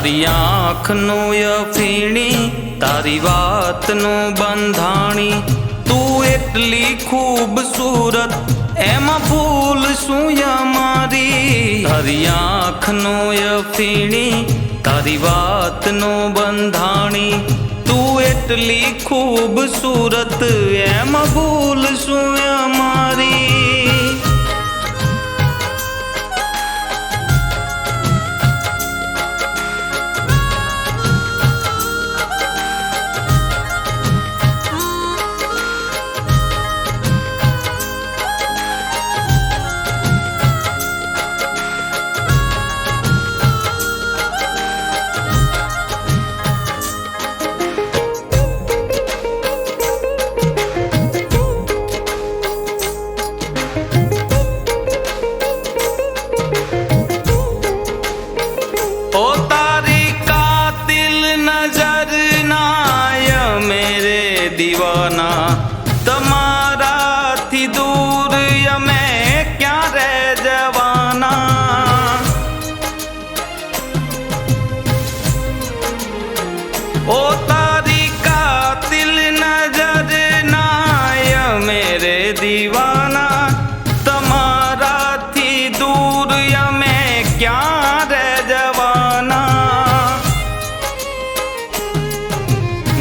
તારી આંખનો યફીણી તારી વાતનો બંધાણી તું એટલી ખૂબસૂરત એમાં ભૂલ શું અમારી તારી આંખનો યફીણી તારી વાતનો બંધાણી તું એટલી ખૂબસૂરત એમાં ભૂલ શું અમારી दीवाना तमारा थी दूर यमे क्या रह जवाना ओ तारी कातिल नजर ना य मेरे दीवाना तमारा थी दूर यमे क्या रह जवाना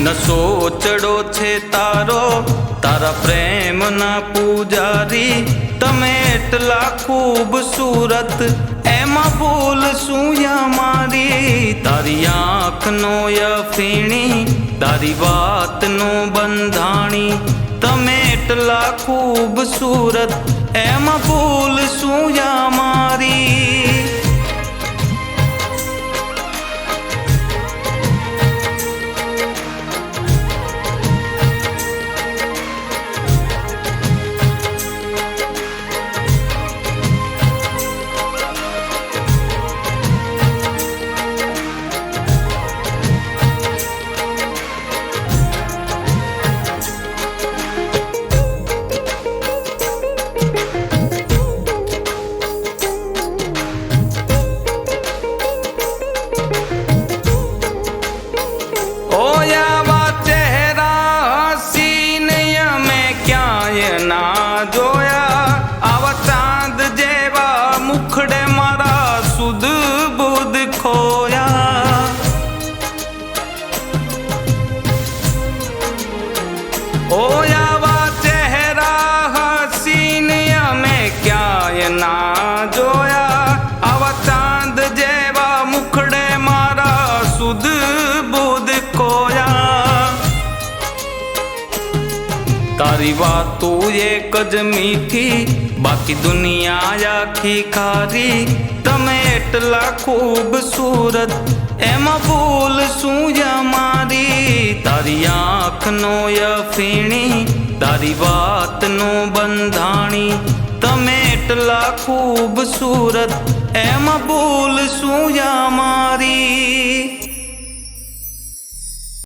नशो चढ़ो छे तारो तारा प्रेम ना पूजारी तमे एटला खूबसूरत एमा भूल सूया मारी तारी आँखनो यफीणी तारी वातनो बंधाणी तमे एटला खूबसूरत एमा भूल सूया मारी ओयावा चेहरा हसीन में क्या ये ना जोया आवा चांद जेवा मुखड़े मारा सुध बुध खोया तारी बात एक ज मीठी बाकी दुनिया आखी खारी तमे एटला खूबसूरत एमा भूल सूया मारी तारी आँखनो यफीणी तारी वातनो बंधाणी तमे एटला खूबसूरत एमा भूल सूया मारी।